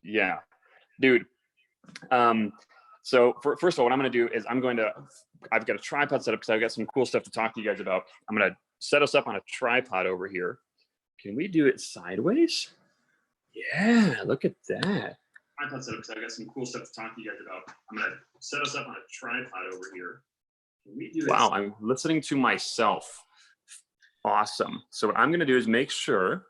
Yeah, dude. So first of all, what I'm going to do is I've got a tripod set up because I've got some cool stuff to talk to you guys about. I'm going to set us up on a tripod over here. Can we do it sideways? Yeah, look at that. Tripod set up because I've got some cool stuff to talk to you guys about. I'm going to set us up on a tripod over here. Can we do it? Wow, I'm listening to myself. Awesome. So what I'm going to do is make sure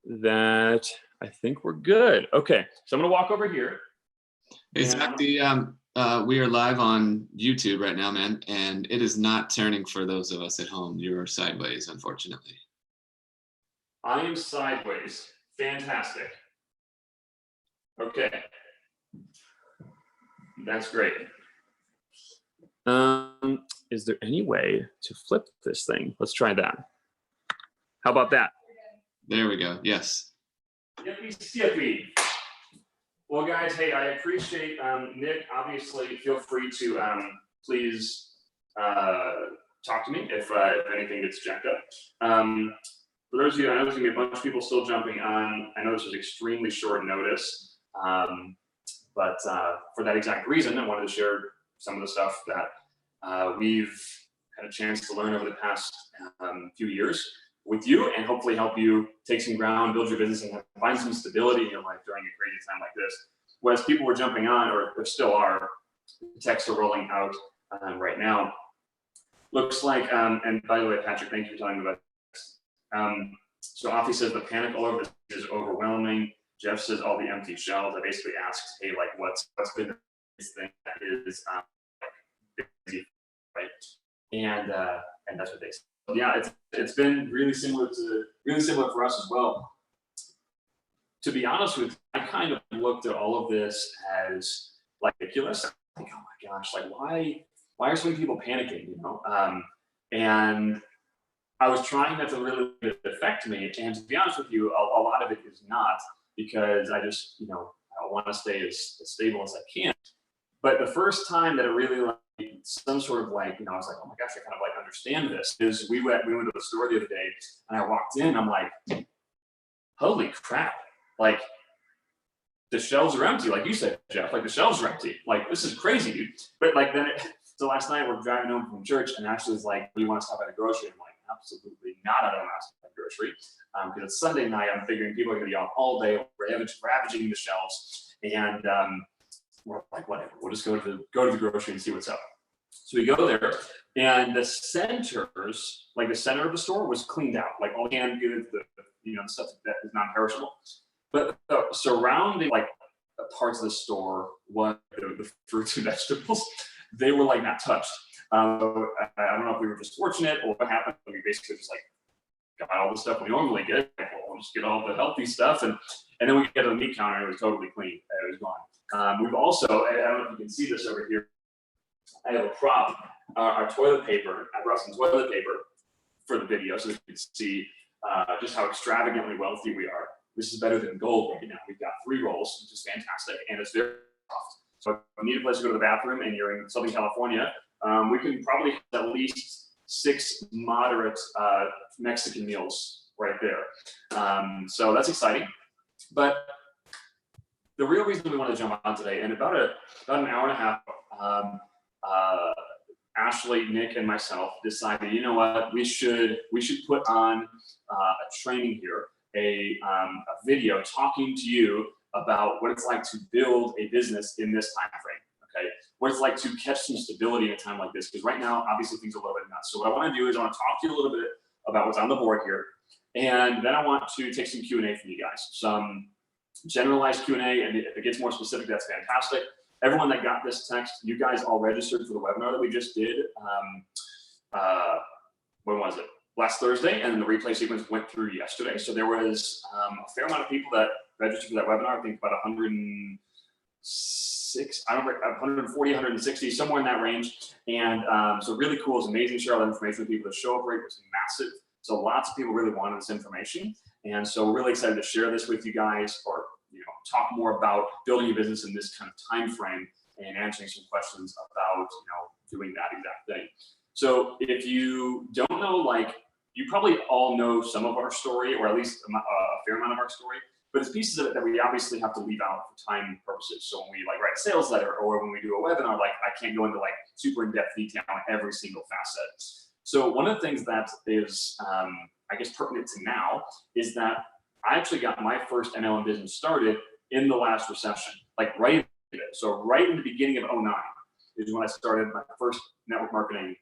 that I think we're good. Okay, so I'm going to walk over here. Hey, Zach, we are live on YouTube right now, man, and it is not turning for those of us at home. You're sideways, unfortunately. I am sideways. Fantastic. Okay. That's great. Is there any way to flip this thing? Let's try that. How about that? There we go. Yes. Yippee skippy. Well, guys, hey, I appreciate Nick. Obviously, feel free to please talk to me if anything gets jacked up. For those of you, I know there's going to be a bunch of people still jumping on. I know this was extremely short notice, but for that exact reason, I wanted to share some of the stuff that we've had a chance to learn over the past few years with you, and hopefully help you take some ground, build your business, and find some stability in your life during a crazy time like this. Whereas people were jumping on, or there still are, texts are rolling out right now. Looks like, and by the way, Patrick, thank you for telling me about this. So Afi says the panic all over this is overwhelming. Jeff says all the empty shelves. I basically asked, hey, like what's been this thing that is busy, right? And that's what they said. Yeah, it's been really similar for us as well. To be honest with you, I kind of looked at all of this as like ridiculous. Like, oh my gosh, like why are so many people panicking, you know? And I was trying not to really affect me. And to be honest with you, a lot of it is not, because I just, you know, I want to stay as stable as I can. But the first time that it really like some sort of like, you know, I was like, oh my gosh, I kind of like understand this, is we went to the store the other day and I walked in, I'm like, holy crap. Like the shelves are empty. Like you said, Jeff, like the shelves are empty. Like this is crazy, dude. But like then, so last night we're driving home from church and Ashley was like, do you want to stop at a grocery? I'm like, absolutely not. I don't want to stop at a grocery. Because it's Sunday night. I'm figuring people are going to be out all day, ravaging the shelves. And we're like, whatever, we'll just go to the grocery and see what's up. So we go there, and the centers, like the center of the store was cleaned out, like all canned goods, the stuff that is non-perishable. But the surrounding like parts of the store, what the fruits and vegetables, they were like not touched. So I don't know if we were just fortunate or what happened. We basically just like got all the stuff we normally get. Like, well, we'll just get all the healthy stuff, and then we get to the meat counter and it was totally clean. It was gone. We've also, I don't know if you can see this over here, I have a prop, our toilet paper. I brought some toilet paper for the video so you can see just how extravagantly wealthy we are. This is better than gold right now. We've got 3 rolls, which is fantastic, and it's very soft. So if you need a place to go to the bathroom and you're in Southern California, we can probably have at least 6 moderate Mexican meals right there. So that's exciting. But the real reason we want to jump on today, and about an hour and a half, Ashley, Nick, and myself decided, you know what, we should put on a training here, a video talking to you about what it's like to build a business in this time frame. Okay, what it's like to catch some stability in a time like this, because right now, obviously, things are a little bit nuts. So what I want to do is I want to talk to you a little bit about what's on the board here, and then I want to take some Q&A from you guys, some generalized Q&A, and if it gets more specific, that's fantastic. Everyone that got this text, you guys all registered for the webinar that we just did. When was it? Last Thursday, and the replay sequence went through yesterday. So there was a fair amount of people that registered for that webinar. I think about 106, I don't know, 140, 160, somewhere in that range. And so really cool. It was amazing to share all that information with people. The show up rate was massive. So lots of people really wanted this information. And so we're really excited to share this with you guys, or talk more about building a business in this kind of time frame and answering some questions about doing that exact thing. So if you don't know, like, you probably all know some of our story, or at least a fair amount of our story. but it's pieces of it that we obviously have to leave out for time purposes. So when we like write a sales letter or when we do a webinar, like I can't go into like super in-depth detail on every single facet. So one of the things that is, I guess, pertinent to now is that I actually got my first MLM business started in the last recession, like right in it. So right in the beginning of 09 is when I started my first network marketing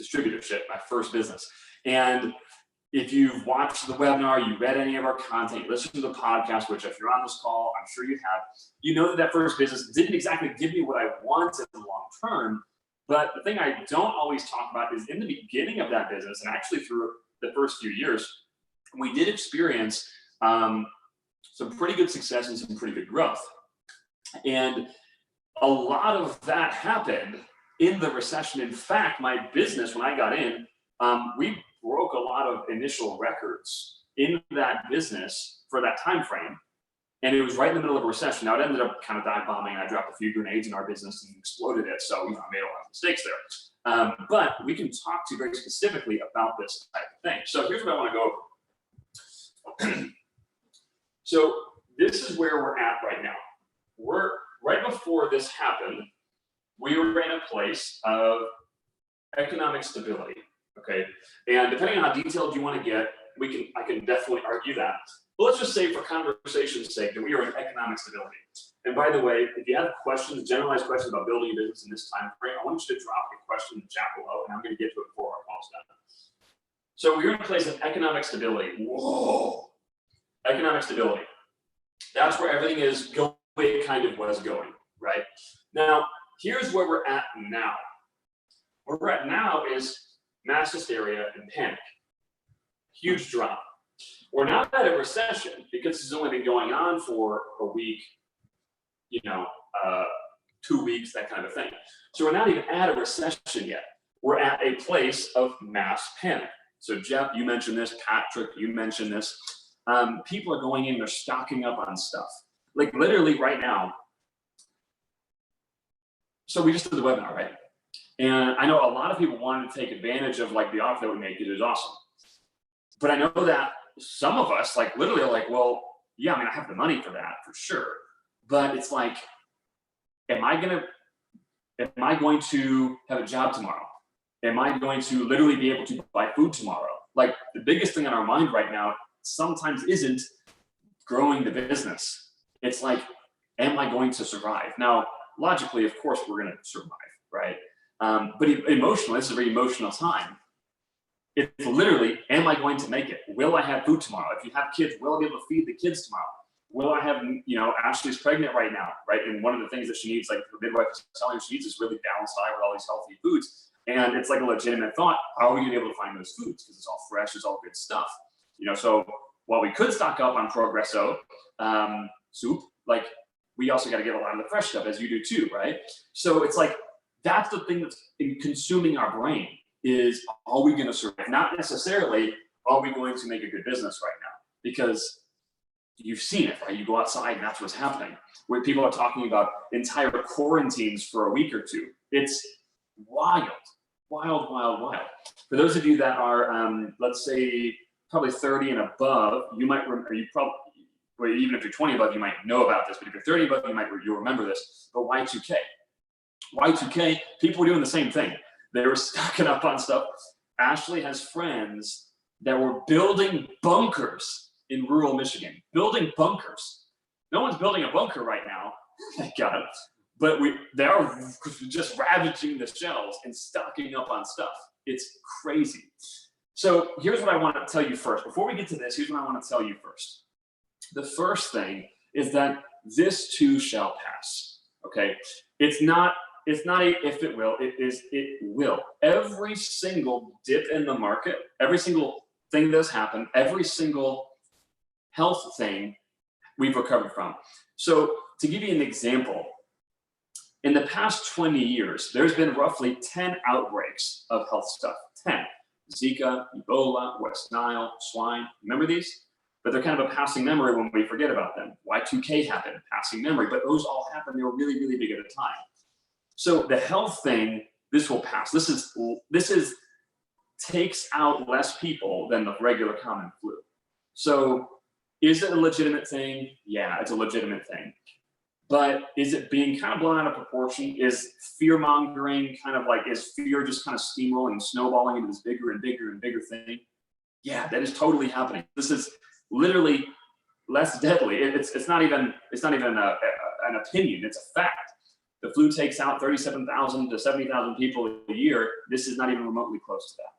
distributorship, my first business. And if you've watched the webinar, you read any of our content, you listened to the podcast, which if you're on this call, I'm sure you have, you know that that first business didn't exactly give me what I wanted in the long term. But the thing I don't always talk about is in the beginning of that business, and actually through the first few years, we did experience some pretty good success and some pretty good growth. And a lot of that happened in the recession. In fact, my business, when I got in, we broke a lot of initial records in that business for that time frame. And it was right in the middle of a recession. Now it ended up kind of dive bombing. I dropped a few grenades in our business and exploded it. So I made a lot of mistakes there. But we can talk to you very specifically about this type of thing. So here's what I want to go over. So this is where we're at right now. We're right before this happened, we were in a place of economic stability. Okay. And depending on how detailed you want to get, I can definitely argue that. But let's just say for conversation's sake that we are in economic stability. And by the way, if you have questions, generalized questions about building a business in this time frame, I want you to drop a question in the chat below, and I'm going to get to it before our call's done. So we're in a place of economic stability. Whoa. Economic stability. That's where everything is going, it kind of was going, right? Now, here's where we're at now. Where we're at now is mass hysteria and panic. Huge drop. We're not at a recession because this has only been going on for a week, 2 weeks, that kind of thing. So we're not even at a recession yet. We're at a place of mass panic. So Jeff, you mentioned this. Patrick, you mentioned this. People are going in, they're stocking up on stuff. Like literally right now. So we just did the webinar, right? And I know a lot of people wanted to take advantage of like the offer that we made because it was awesome. But I know that some of us like literally are like, well, yeah, I mean, I have the money for that for sure. But it's like, am I going to have a job tomorrow? Am I going to literally be able to buy food tomorrow? Like the biggest thing on our mind right now sometimes isn't growing the business. It's like, am I going to survive? Now, logically, of course, we're going to survive, right? But emotionally, this is a very emotional time. It's literally, am I going to make it? Will I have food tomorrow? If you have kids, will I be able to feed the kids tomorrow? Will I have, Ashley's pregnant right now, right? And one of the things that she needs, like the midwife is telling her she needs is really balanced diet with all these healthy foods. And it's like a legitimate thought. How are we going to be able to find those foods? Because it's all fresh, it's all good stuff. So while we could stock up on Progresso soup, like we also got to get a lot of the fresh stuff, as you do too, right? So it's like, that's the thing that's consuming our brain is, are we going to survive? Not necessarily, are we going to make a good business right now? Because you've seen it, right? You go outside and that's what's happening. Where people are talking about entire quarantines for a week or two. It's wild, wild, wild, wild. For those of you that are, let's say, probably 30 and above, you might remember, well, even if you're 20 above, you might know about this, but if you're 30 above, you'll remember this. But Y2K. Y2K, people were doing the same thing. They were stocking up on stuff. Ashley has friends that were building bunkers in rural Michigan. Building bunkers. No one's building a bunker right now, thank God. But they are just ravaging the shelves and stocking up on stuff. It's crazy. So here's what I want to tell you first. Before we get to this, here's what I want to tell you first. The first thing is that this too shall pass. Okay? It's not a if it will, it will. Every single dip in the market, every single thing that's happened, every single health thing we've recovered from. So to give you an example, in the past 20 years, there's been roughly 10 outbreaks of health stuff. 10. Zika, Ebola, West Nile, swine. Remember these? But they're kind of a passing memory when we forget about them. Y2K happened, passing memory, but those all happened. They were really, really big at a time. So the health thing, this will pass. This is takes out less people than the regular common flu. So Is it a legitimate thing? Yeah, it's a legitimate thing. But is it being kind of blown out of proportion? Is fear mongering kind of like, is fear just kind of steamrolling and snowballing into this bigger and bigger and bigger thing? Yeah, that is totally happening. This is literally less deadly. It's not even an opinion. It's a fact. The flu takes out 37,000 to 70,000 people a year. This is not even remotely close to that.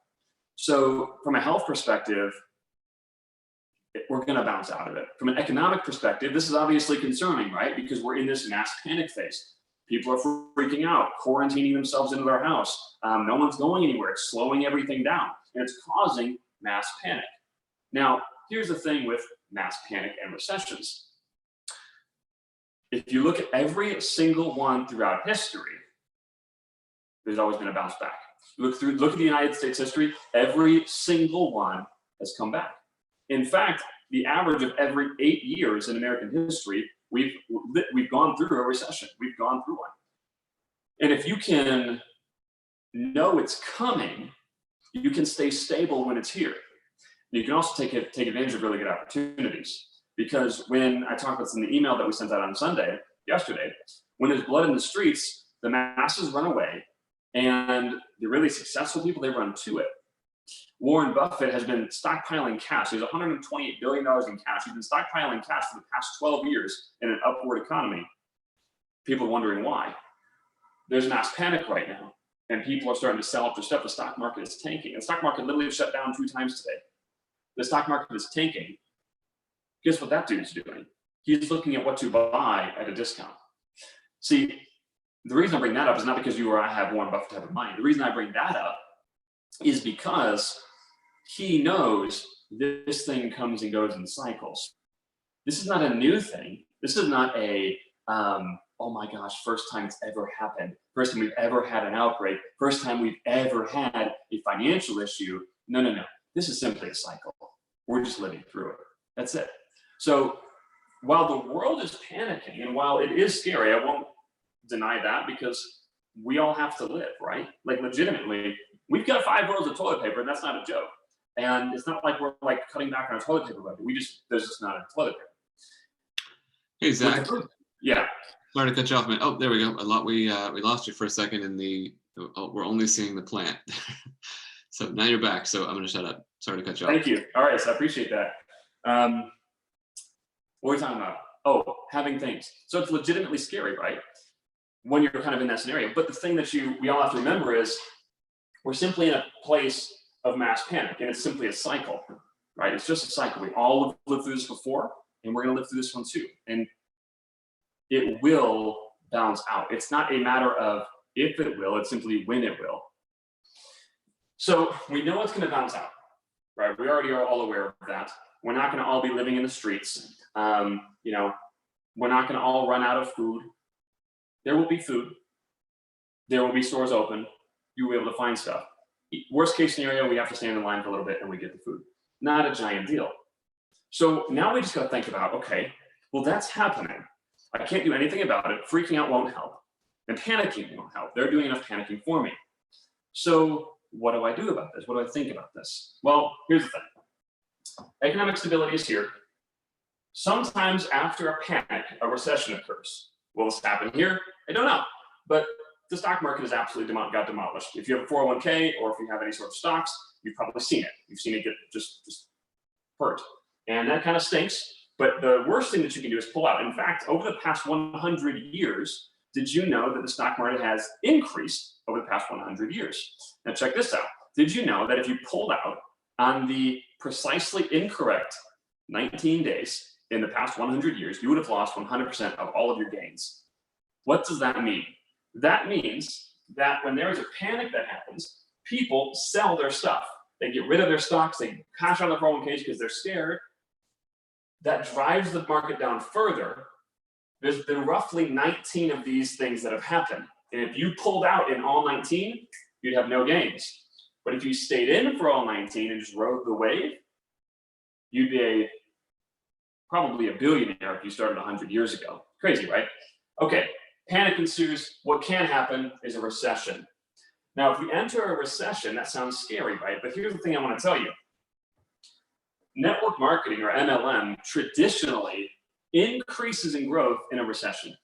So from a health perspective, we're going to bounce out of it. From an economic perspective, this is obviously concerning, right? Because we're in this mass panic phase. People are freaking out, quarantining themselves into their house. No one's going anywhere. It's slowing everything down, and it's causing mass panic. Now, here's the thing with mass panic and recessions. If you look at every single one throughout history, there's always been a bounce back. Look at the United States history, every single one has come back. In fact, the average of every 8 years in American history, we've gone through a recession. We've gone through one. And if you can know it's coming, you can stay stable when it's here. You can also take advantage of really good opportunities. Because when I talked about this in the email that we sent out on yesterday, when there's blood in the streets, the masses run away, and the really successful people, they run to it. Warren Buffett has been stockpiling cash. There's $128 billion in cash. He's been stockpiling cash for the past 12 years in an upward economy. People are wondering why. There's mass panic right now, and people are starting to sell off their stuff. The stock market is tanking. The stock market literally shut down 2 times today. The stock market is tanking. Guess what that dude's doing? He's looking at what to buy at a discount. See, the reason I bring that up is not because you or I have Warren Buffett type of money. The reason I bring that up is because he knows this thing comes and goes in cycles. This is not a new thing. This is not a, oh my gosh, first time it's ever happened. First time we've ever had an outbreak. First time we've ever had a financial issue. No, no, no. This is simply a cycle. We're just living through it. That's it. So while the world is panicking, and while it is scary, I won't deny that, because we all have to live, right? Like legitimately, we've got 5 rolls of toilet paper, and that's not a joke. And it's not like we're like cutting back on our toilet paper budget. There's just not enough toilet paper. Hey, Zach. Yeah. Sorry to cut you off, man. Oh, there we go. We lost you for a second in we're only seeing the plant. So now you're back. So I'm going to shut up. Sorry to cut you off. Thank you. All right. So I appreciate that. What are we talking about? Oh, having things. So it's legitimately scary, right? When you're kind of in that scenario. But the thing that we all have to remember is we're simply in a place of mass panic, and it's simply a cycle, right? It's just a cycle. We all lived through this before, and we're going to live through this one too. And it will balance out. It's not a matter of if it will, it's simply when it will. So we know it's going to balance out, right? We already are all aware of that. We're not going to all be living in the streets. We're not going to all run out of food. There will be food. There will be stores open. You will be able to find stuff. Worst case scenario, we have to stand in line for a little bit and we get the food. Not a giant deal. So now we just got to think about, okay, well, that's happening. I can't do anything about it. Freaking out won't help. And panicking won't help. They're doing enough panicking for me. So what do I do about this? What do I think about this? Well, here's the thing. Economic stability is here. Sometimes after a panic, a recession occurs. Will this happen here? I don't know. But the stock market has absolutely got demolished. If you have a 401k or if you have any sort of stocks, you've probably seen it. You've seen it get just hurt. And that kind of stinks. But the worst thing that you can do is pull out. In fact, over the past 100 years, did you know that the stock market has increased over the past 100 years? Now check this out. Did you know that if you pulled out on the precisely incorrect 19 days in the past 100 years, you would have lost 100% of all of your gains? What does that mean? That means that when there is a panic that happens, people sell their stuff. They get rid of their stocks, they cash on their 401ks because they're scared. That drives the market down further. There's been roughly 19 of these things that have happened. And if you pulled out in all 19, you'd have no gains. But if you stayed in for all 19 and just rode the wave, you'd be probably a billionaire if you started 100 years ago. Crazy, right? Okay, panic ensues. What can happen is a recession. Now, if we enter a recession, that sounds scary, right? But here's the thing I want to tell you. network marketing, or MLM, traditionally increases in growth in a recession.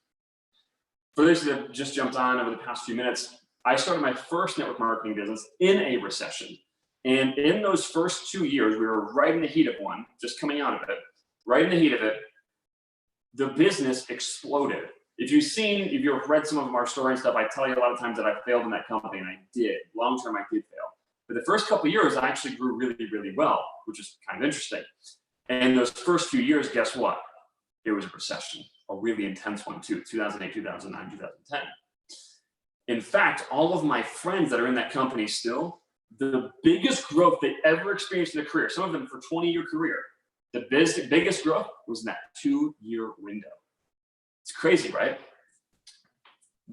For those that have just jumped on over the past few minutes, I started my first network marketing business in a recession. And in those first 2 years, we were right in the heat of one, just coming out of it, right in the heat of it, the business exploded. If you've read some of our story and stuff, I tell you a lot of times that I failed in that company, and I did. Long term, I did fail. But the first couple of years, I actually grew really, really well, which is kind of interesting. And those first few years, guess what? It was a recession, a really intense one too, 2008, 2009, 2010. In fact, all of my friends that are in that company still, the biggest growth they ever experienced in their career, some of them for 20-year career, the biggest growth was in that 2-year window. It's crazy, right?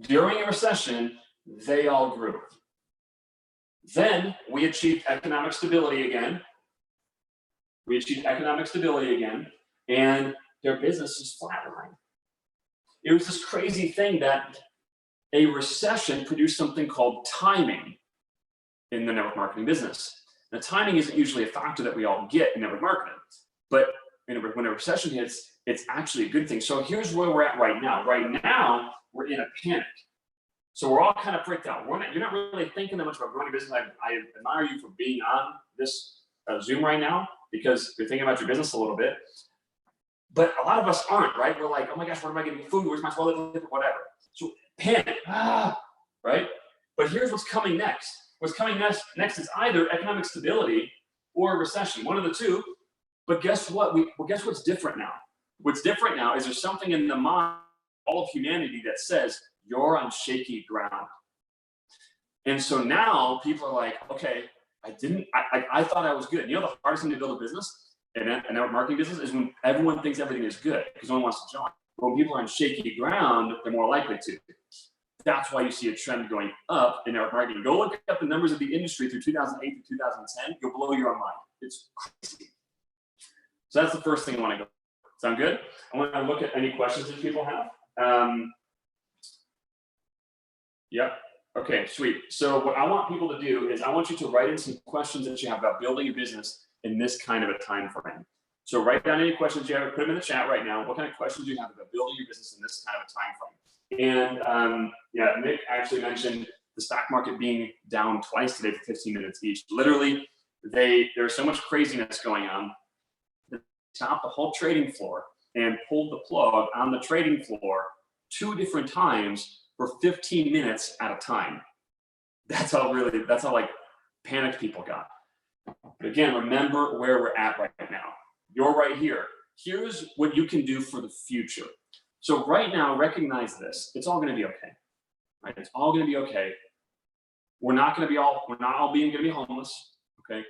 During a recession, they all grew. Then we achieved economic stability again. And their business is flatlined. It was this crazy thing that a recession produced something called timing in the network marketing business. Now, timing isn't usually a factor that we all get in network marketing, but when a recession hits, it's actually a good thing. So here's where we're at right now. Right now, we're in a panic. So we're all kind of freaked out. You're not really thinking that much about growing a business. I admire you for being on this Zoom right now, because you're thinking about your business a little bit. But a lot of us aren't, right? We're like, oh my gosh, where am I getting food? Where's my toilet? Whatever. So panic, right? But here's what's coming next. What's coming next is either economic stability or a recession, one of the two. But guess what? Guess what's different now? What's different now is there's something in the mind of all of humanity that says you're on shaky ground. And so now people are like, okay, I thought I was good. You know, the hardest thing to build a business, and a network marketing business, is when everyone thinks everything is good because no one wants to join. But when people are on shaky ground, they're more likely to. That's why you see a trend going up in network marketing. Go look up the numbers of the industry through 2008 to 2010. You'll blow your own mind. It's crazy. So that's the first thing I want to go. Sound good? I want to look at any questions that people have. Yep. Okay, sweet. So what I want people to do is I want you to write in some questions that you have about building a business in this kind of a time frame. So write down any questions you have, put them in the chat right now. What kind of questions do you have about building your business in this kind of a time frame? And yeah, Nick actually mentioned the stock market being down twice today for 15 minutes each. Literally, there's so much craziness going on. They stopped the whole trading floor and pulled the plug on the trading floor 2 different times for 15 minutes at a time. That's how like panicked people got. But again, remember where we're at right now. You're right here. Here's what you can do for the future. So right now, recognize this. It's all going to be okay. Right? It's all going to be okay. We're not all going to be homeless. Okay.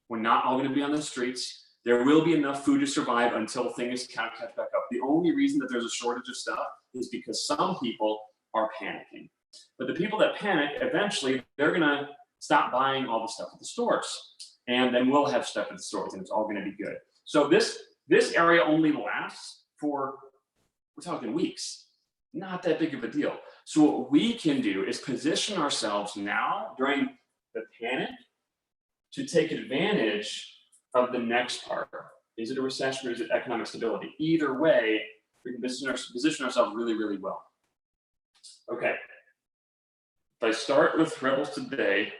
We're not all going to be on the streets. There will be enough food to survive until things kind of catch back up. The only reason that there's a shortage of stuff is because some people are panicking. But the people that panic, eventually, they're going to stop buying all the stuff at the stores. And then we'll have stuff at the stores, and it's all going to be good. So this area only lasts for, we're talking weeks. Not that big of a deal. So what we can do is position ourselves now during the panic to take advantage of the next part. Is it a recession or is it economic stability? Either way, we can position ourselves really, really well. Okay. If I start with Rebels today,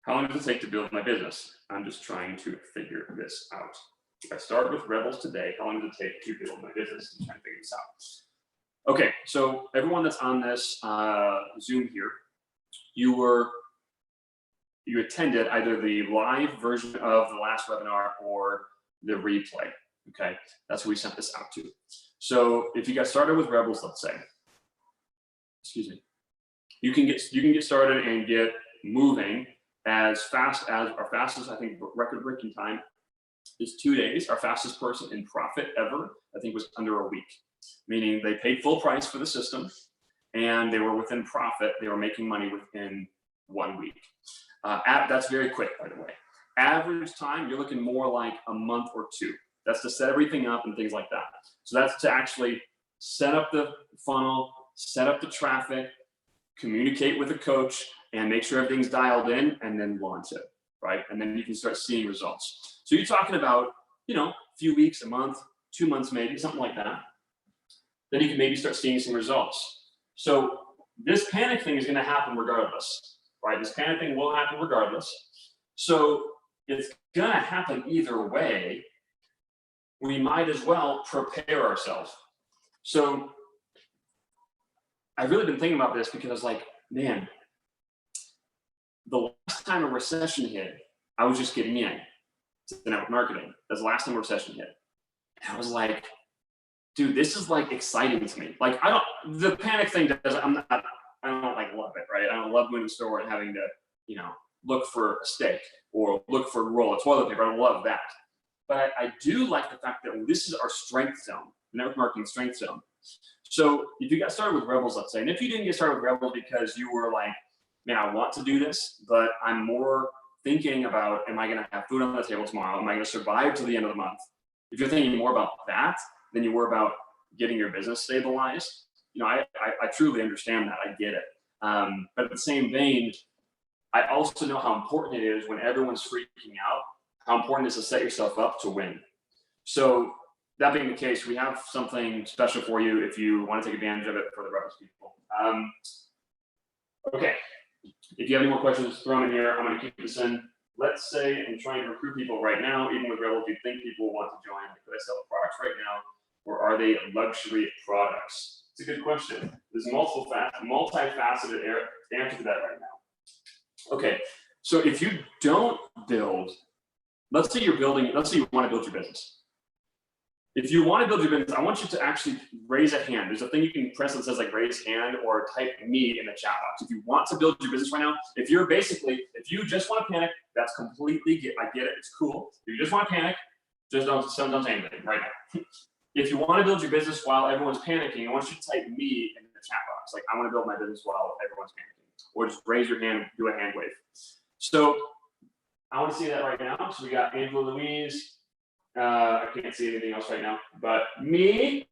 how long does it take to build my business? I'm just trying to figure this out. If I start with Rebels today, how long does it take to build my business? I'm trying to figure this out. Okay, so everyone that's on this Zoom here, you attended either the live version of the last webinar or the replay. Okay, that's who we sent this out to. So if you got started with Rebels, let's say, excuse me, you can get started and get moving as fast as our fastest, I think, record-breaking time is 2 days. Our fastest person in profit ever, I think, was under a week, meaning they paid full price for the system and they were within profit. They were making money within 1 week. That's very quick, by the way. Average time, you're looking more like a month or 2. That's to set everything up and things like that. So that's to actually set up the funnel, set up the traffic, communicate with a coach, and make sure everything's dialed in, and then launch it, right? And then you can start seeing results. So you're talking about, a few weeks, a month, 2 months, maybe something like that. Then you can maybe start seeing some results. So this panic thing is going to happen regardless, right? This panic thing will happen regardless. So it's going to happen either way. We might as well prepare ourselves. So I've really been thinking about this because, like, man, the last time a recession hit, I was just getting in to network marketing. That's the last time a recession hit. And I was like, dude, this is like exciting to me. Like, the panic thing does, I don't like love it, right? I don't love going to the store and having to, look for a steak or look for a roll of toilet paper. I don't love that. But I do like the fact that this is our strength zone, network marketing strength zone. So if you got started with Rebels, let's say, and if you didn't get started with Rebels because you were like, man, I want to do this, but I'm more thinking about, am I going to have food on the table tomorrow? Am I going to survive to the end of the month? If you're thinking more about that than you were about getting your business stabilized, I truly understand that. I get it. But at the same vein, I also know how important it is when everyone's freaking out, how important it is to set yourself up to win. So that being the case, we have something special for you if you want to take advantage of it for the Rebels people. Okay, if you have any more questions, throw them in here. I'm going to keep this in. Let's say I'm trying to recruit people right now, even with Rebels. Do you think people will want to join? Could I sell products right now, or are they luxury products? It's a good question. There's multifaceted answer to that right now. Okay, so if you don't build, let's say you want to build your business. If you want to build your business, I want you to actually raise a hand. There's a thing you can press that says like raise hand or type me in the chat box. If you want to build your business right now, if you just want to panic, that's completely, I get it, it's cool. If you just want to panic, just don't say anything right now. If you want to build your business while everyone's panicking, I want you to type me in the chat box. Like, I want to build my business while everyone's panicking. Or just raise your hand, do a hand wave. So I want to see that right now. So we got Angela Louise. I can't see anything else right now, but me,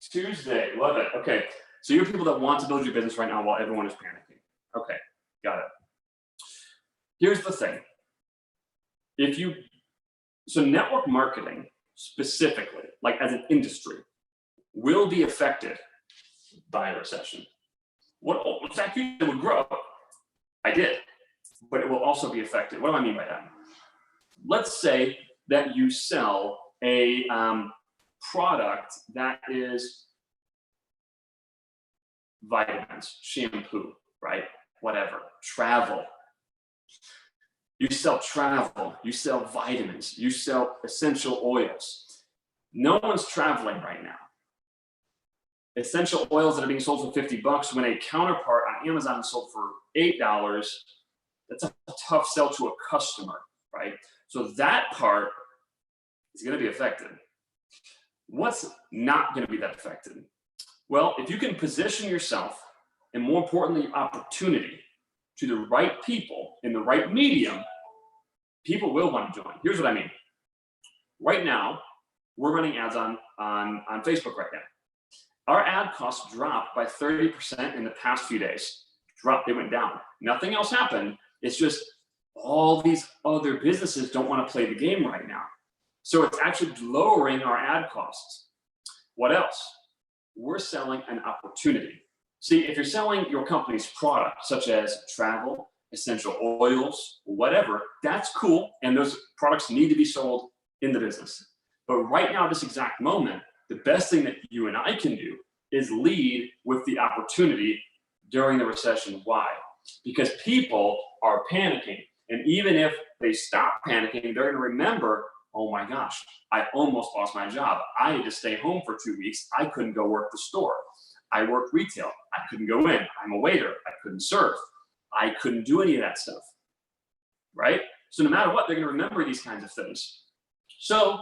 Tuesday, love it. Okay, so you're people that want to build your business right now while everyone is panicking. Okay, got it. Here's the thing. So network marketing specifically, like as an industry, will be affected by a recession. What factory would grow? I did, but it will also be affected. What do I mean by that? Let's say that you sell a product that is vitamins, shampoo, right? Whatever, travel. You sell travel, you sell vitamins, you sell essential oils. No one's traveling right now. Essential oils that are being sold for $50 when a counterpart on Amazon is sold for $8, that's a tough sell to a customer, right? So that part is going to be affected. What's not going to be that affected? Well, if you can position yourself, and more importantly, opportunity, to the right people in the right medium, people will want to join. Here's what I mean. Right now, we're running ads on Facebook right now. Our ad costs dropped by 30% in the past few days. They went down. Nothing else happened. It's just all these other businesses don't want to play the game right now. So it's actually lowering our ad costs. What else? We're selling an opportunity. See, if you're selling your company's product, such as travel, essential oils, whatever, that's cool. And those products need to be sold in the business. But right now, this exact moment, the best thing that you and I can do is lead with the opportunity during the recession. Why? Because people are panicking. And even if they stop panicking, they're going to remember, oh my gosh, I almost lost my job. I had to stay home for 2 weeks. I couldn't go work the store. I work retail. I couldn't go in. I'm a waiter. I couldn't serve. I couldn't do any of that stuff, right? So no matter what, they're going to remember these kinds of things. So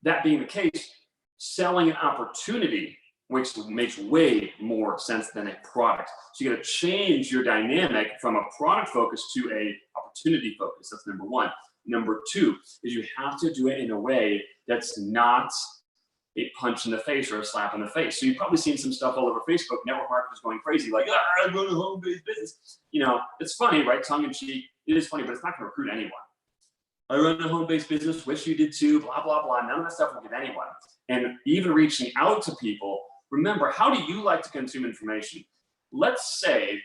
that being the case, selling an opportunity makes way more sense than a product. So you got to change your dynamic from a product focus to a opportunity focus. That's number one. Number two is you have to do it in a way that's not a punch in the face or a slap in the face. So you've probably seen some stuff all over Facebook, network marketers going crazy, like, I'm going to home-based business. You know, it's funny, right? Tongue in cheek. It is funny, but it's not going to recruit anyone. I run a home-based business, wish you did too, blah, blah, blah. None of that stuff will get anyone. And even reaching out to people, remember, how do you like to consume information? Let's say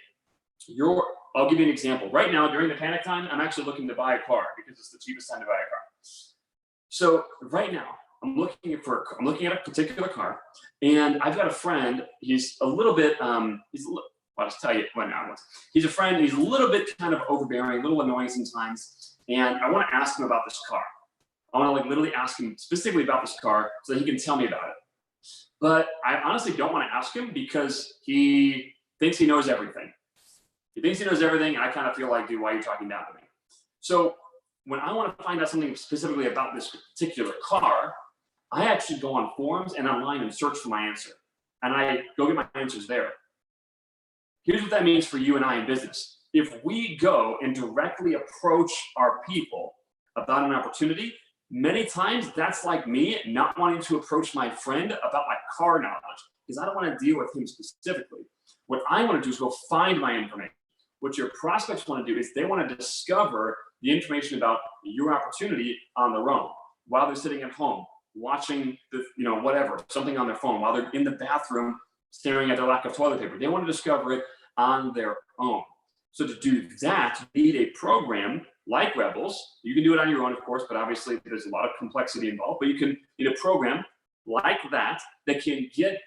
I'll give you an example. Right now, during the panic time, I'm actually looking to buy a car because it's the cheapest time to buy a car. So right now, I'm looking at a particular car, and I've got a friend. He's a little bit, I'll just tell you what now. He's a friend. He's a little bit kind of overbearing, a little annoying sometimes. And I want to ask him about this car. I want to like literally ask him specifically about this car so that he can tell me about it. But I honestly don't want to ask him because he thinks he knows everything. He thinks he knows everything, and I kind of feel like, dude, why are you talking down to me? So when I want to find out something specifically about this particular car, I actually go on forums and online and search for my answer. And I go get my answers there. Here's what that means for you and I in business. If we go and directly approach our people about an opportunity, many times that's like me not wanting to approach my friend about my car knowledge because I don't want to deal with him specifically. What I want to do is go find my information. What your prospects want to do is they want to discover the information about your opportunity on their own while they're sitting at home, watching whatever, something on their phone, while they're in the bathroom staring at their lack of toilet paper. They want to discover it on their own. So to do that, you need a program like Rebels. You can do it on your own, of course, but obviously there's a lot of complexity involved, but you need a program like that that can get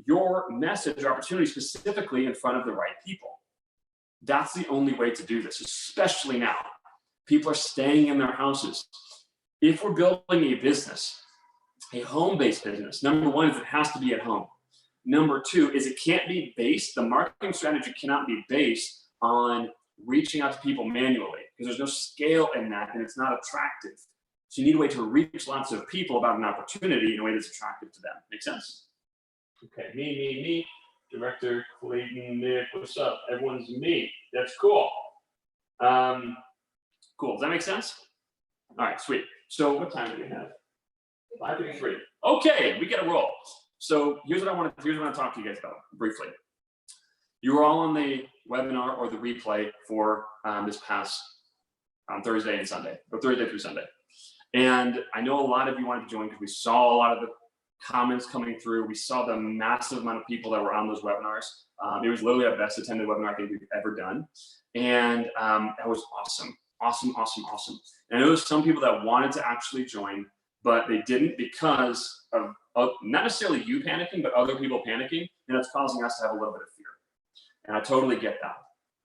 your message or opportunity specifically in front of the right people. That's the only way to do this, especially now. People are staying in their houses. If we're building a business, a home-based business, number one is it has to be at home. Number two is it can't be based, the marketing strategy cannot be based on reaching out to people manually because there's no scale in that and it's not attractive. So you need a way to reach lots of people about an opportunity in a way that's attractive to them. Make sense? Okay, me. Director Clayton, Nick, what's up? Everyone's me. That's cool. Cool. Does that make sense? All right, sweet. So what time do we have? 5:53. Okay, we get a roll. So here's what I want to talk to you guys about briefly. You were all on the webinar or the replay for this past Thursday and Sunday, or Thursday through Sunday. And I know a lot of you wanted to join because we saw a lot of the comments coming through. We saw the massive amount of people that were on those webinars. It was literally our best attended webinar I think we've ever done. And that was awesome. Awesome. And I know there's some people that wanted to actually join, but they didn't because of not necessarily you panicking, but other people panicking. And it's causing us to have a little bit of fear. And I totally get that.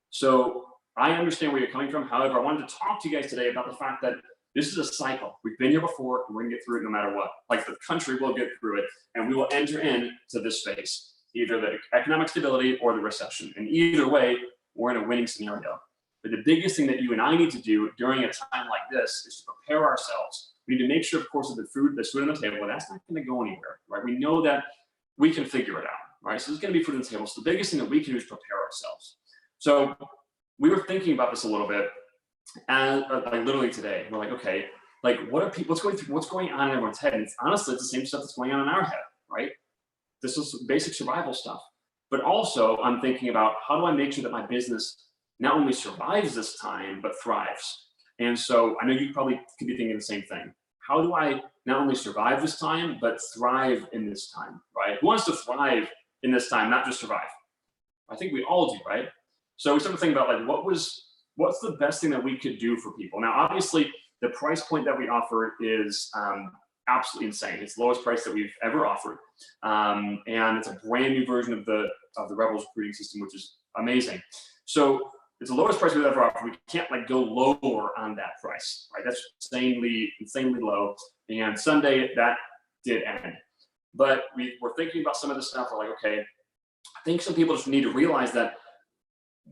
So I understand where you're coming from. However, I wanted to talk to you guys today about the fact that this is a cycle. We've been here before, and we're gonna get through it no matter what. Like the country will get through it, and we will enter into this phase, either the economic stability or the recession. And either way, we're in a winning scenario. But the biggest thing that you and I need to do during a time like this is to prepare ourselves. We need to make sure, of course, that there's food on the table. Well, that's not gonna go anywhere, right? We know that we can figure it out, right? So there's gonna be food on the table. So the biggest thing that we can do is prepare ourselves. So we were thinking about this a little bit. And like literally today, we're like, okay, like what's going on in everyone's head? And it's honestly it's the same stuff that's going on in our head, right? This is basic survival stuff. But also I'm thinking about how do I make sure that my business not only survives this time, but thrives. And so I know you probably could be thinking the same thing. How do I not only survive this time, but thrive in this time, right? Who wants to thrive in this time, not just survive? I think we all do, right? So we started thinking about like, what's the best thing that we could do for people? Now, obviously, the price point that we offer is absolutely insane. It's the lowest price that we've ever offered. And it's a brand new version of the Rebels recruiting system, which is amazing. So it's the lowest price we've ever offered. We can't like go lower on that price, right? That's insanely low. And Sunday, that did end. But we were thinking about some of this stuff. We're like, okay, I think some people just need to realize that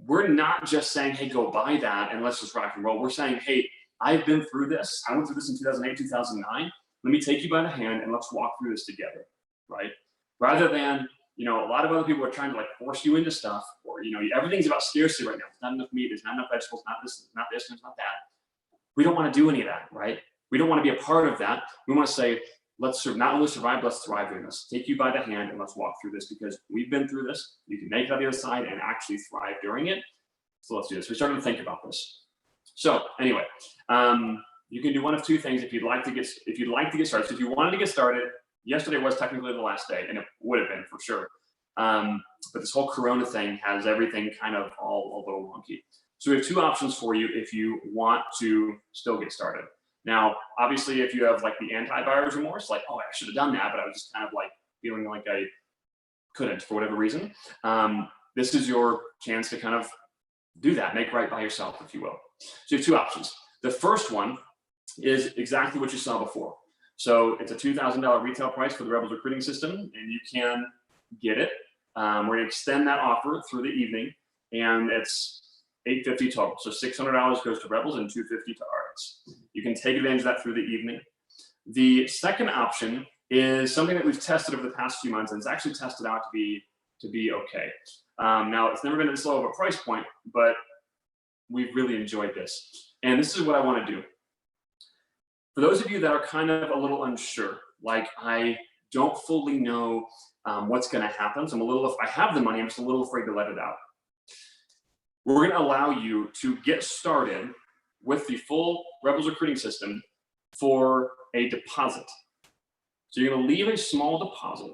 we're not just saying, hey, go buy that and let's just rock and roll. We're saying, hey, I've been through this. I went through this in 2008, 2009. Let me take you by the hand and let's walk through this together, right? Rather than, a lot of other people are trying to like force you into stuff or, everything's about scarcity right now. There's not enough meat, there's not enough vegetables, not this, there's not that. We don't want to do any of that, right? We don't want to be a part of that. We want to say, let's not only survive, let's thrive in this. Take you by the hand and let's walk through this because we've been through this. You can make it on the other side and actually thrive during it. So let's do this. We started to think about this. So anyway, you can do one of two things if you'd like to get started. So if you wanted to get started, yesterday was technically the last day, and it would have been for sure. But this whole Corona thing has everything kind of all a little wonky. So we have two options for you if you want to still get started. Now, obviously, if you have like the anti-buyer's remorse, like, oh, I should have done that, but I was just kind of like feeling like I couldn't for whatever reason, this is your chance to kind of do that, make right by yourself, if you will. So you have two options. The first one is exactly what you saw before. So it's a $2,000 retail price for the Rebels recruiting system, and you can get it. We're going to extend that offer through the evening, and it's $850 total. So $600 goes to Rebels and $250 to RX. You can take advantage of that through the evening. The second option is something that we've tested over the past few months, and it's actually tested out to be okay. Now, it's never been at this low of a price point, but we've really enjoyed this. And this is what I want to do. For those of you that are kind of a little unsure, like I don't fully know what's going to happen, so if I have the money, I'm just a little afraid to let it out. We're going to allow you to get started with the full Rebels recruiting system for a deposit. So you're going to leave a small deposit,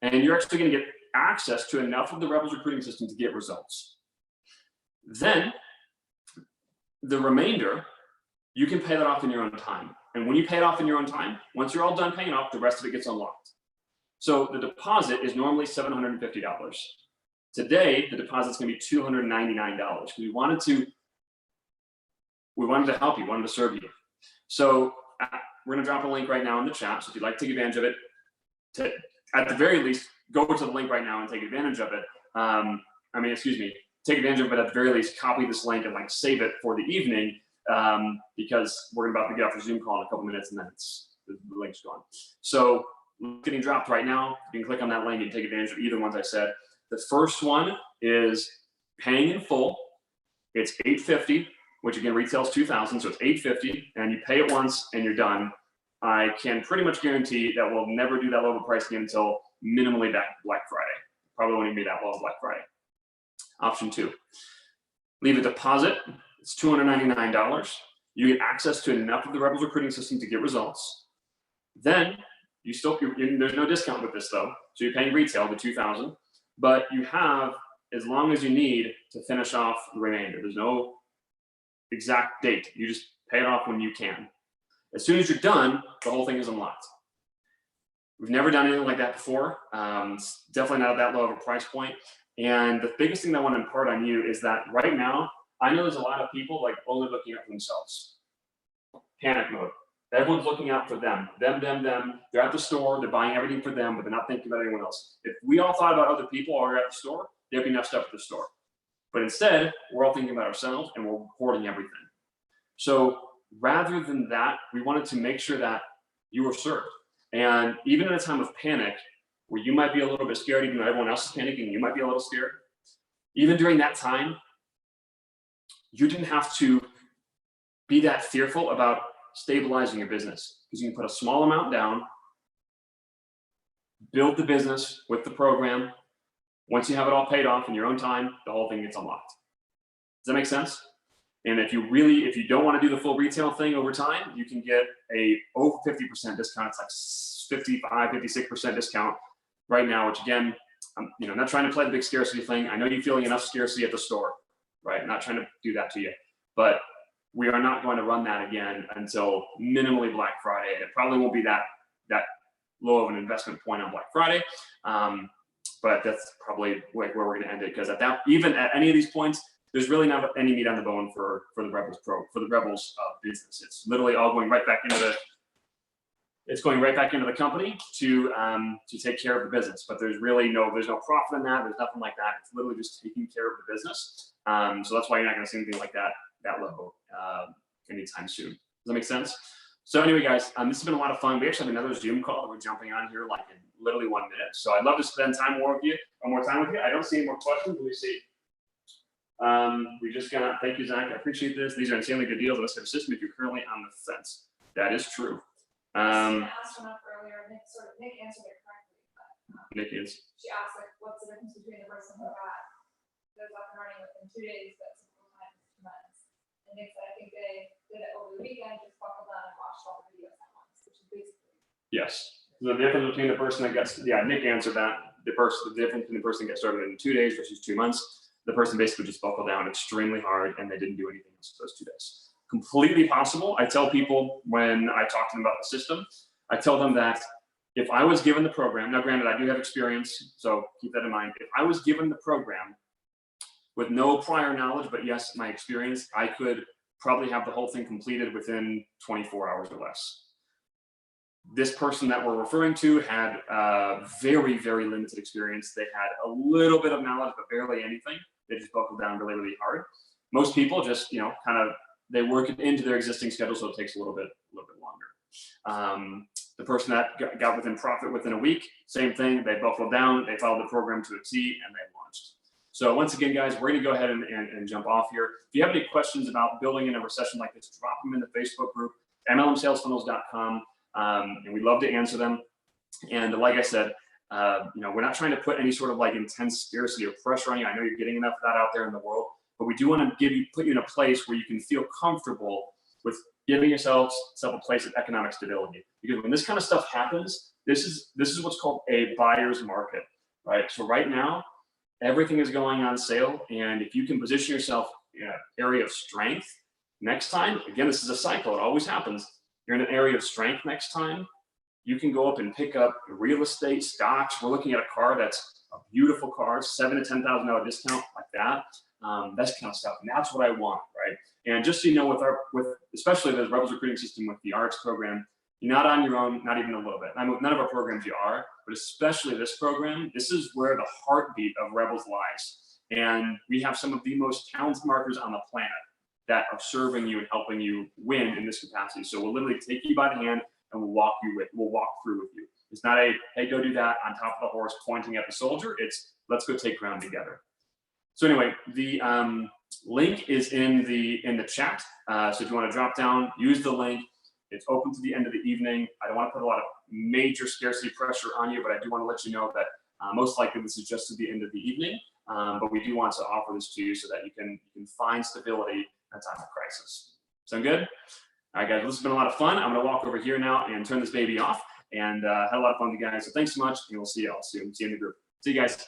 and you're actually going to get access to enough of the Rebels recruiting system to get results. Then the remainder, you can pay that off in your own time. And when you pay it off in your own time, once you're all done paying off, the rest of it gets unlocked. So the deposit is normally $750. Today, the deposit's going to be $299. We wanted to help you, wanted to serve you. So we're going to drop a link right now in the chat. So if you'd like to take advantage of it, at the very least, go to the link right now and take advantage of it. Take advantage of it, but at the very least, copy this link and like save it for the evening, because we're about to get off the Zoom call in a couple minutes, and then the link's gone. So getting dropped right now. You can click on that link and take advantage of either ones I said. The first one is paying in full. It's $850, which again retails $2,000, so it's $850, and you pay it once and you're done. I can pretty much guarantee that we'll never do that low of a price again until minimally Black Friday. Probably won't even be that low Black Friday. Option two, leave a deposit. It's $299. You get access to enough of the Rebels recruiting system to get results. Then there's no discount with this though. So you're paying retail, the $2,000, but you have as long as you need to finish off the remainder. There's no exact date. You just pay it off when you can. As soon as you're done, the whole thing is unlocked. We've never done anything like that before. It's definitely not that low of a price point. And the biggest thing that I want to impart on you is that right now, I know there's a lot of people like only looking out for themselves. Panic mode. Everyone's looking out for them. Them. They're at the store, they're buying everything for them, but they're not thinking about anyone else. If we all thought about other people while we're at the store, there'd be enough stuff at the store. But instead, we're all thinking about ourselves and we're hoarding everything. So rather than that, we wanted to make sure that you were served. And even in a time of panic, where you might be a little bit scared, even though everyone else is panicking, you might be a little scared. Even during that time, you didn't have to be that fearful about stabilizing your business, because you can put a small amount down, build the business with the program. Once you have it all paid off in your own time, the whole thing gets unlocked. Does that make sense? And if you don't want to do the full retail thing over time, you can get a over 50% discount. It's like 55, 56% discount right now, which again, I'm not trying to play the big scarcity thing. I know you're feeling enough scarcity at the store, right? I'm not trying to do that to you, but we are not going to run that again until minimally Black Friday. It probably won't be that low of an investment point on Black Friday, but that's probably where we're going to end it, because even at any of these points, there's really not any meat on the bone for the Rebels business. It's literally all going right back into the company to take care of the business. But there's no profit in that. There's nothing like that. It's literally just taking care of the business. So that's why you're not going to see anything like that low anytime soon. Does that make sense? So anyway, guys, this has been a lot of fun. We actually have another Zoom call that we're jumping on here like in literally 1 minute. So I'd love to spend one more time with you. I don't see any more questions. Let me see. We just got, thank you, Zach. I appreciate this. These are insanely good deals. Let's have a system if you're currently on the fence. That is true. I asked one up earlier. Nick answered it correctly. But, Nick is. She asked, like, what's the difference between the person who goes up and running within 2 days, but sometimes 2 months. And Nick said, I think they did it over the weekend, just buckled Yes. The difference between the person that gets, yeah, Nick answered that. The difference between the person that gets started in 2 days versus 2 months, the person basically just buckled down extremely hard and they didn't do anything else for those 2 days. Completely possible. I tell people when I talk to them about the system, I tell them that if I was given the program, now granted I do have experience, so keep that in mind. If I was given the program with no prior knowledge, but yes, my experience, I could probably have the whole thing completed within 24 hours or less. This person that we're referring to had very, very limited experience. They had a little bit of knowledge, but barely anything. They just buckled down really, really hard. Most people just, kind of, they work it into their existing schedule, so it takes a little bit longer. The person that got within profit within a week, same thing. They buckled down, they followed the program to a T, and they launched. So once again, guys, we're gonna go ahead and jump off here. If you have any questions about building in a recession like this, drop them in the Facebook group, MLMsalesfunnels.com. And we'd love to answer them. And like I said, we're not trying to put any sort of like intense scarcity or pressure on you. I know you're getting enough of that out there in the world, but we do want to put you in a place where you can feel comfortable with giving yourself a place of economic stability. Because when this kind of stuff happens, this is what's called a buyer's market, right? So right now, everything is going on sale, and if you can position yourself in an area of strength, next time, again, this is a cycle, it always happens. You're in an area of strength next time, you can go up and pick up real estate, stocks. We're looking at a car that's a beautiful car, $7,000 to $10,000 discount, like that. That kind of stuff, and that's what I want, right? And just so you know, with especially the Rebels recruiting system with the RX program, you're not on your own, not even a little bit. I mean, with none of our programs you are, but especially this program, this is where the heartbeat of Rebels lies. And we have some of the most talented marketers on the planet that are serving you and helping you win in this capacity. So we'll literally take you by the hand and we'll walk through with you. It's not a, hey, go do that on top of the horse pointing at the soldier. It's let's go take ground together. So anyway, the link is in the chat. So if you want to drop down, use the link. It's open to the end of the evening. I don't want to put a lot of major scarcity pressure on you, but I do want to let you know that most likely this is just to the end of the evening. But we do want to offer this to you so that you can find stability in a time of crisis. Sound good? All right, guys, this has been a lot of fun. I'm going to walk over here now and turn this baby off, and had a lot of fun with you guys. So thanks so much, and we'll see you all soon. See you in the group. See you guys.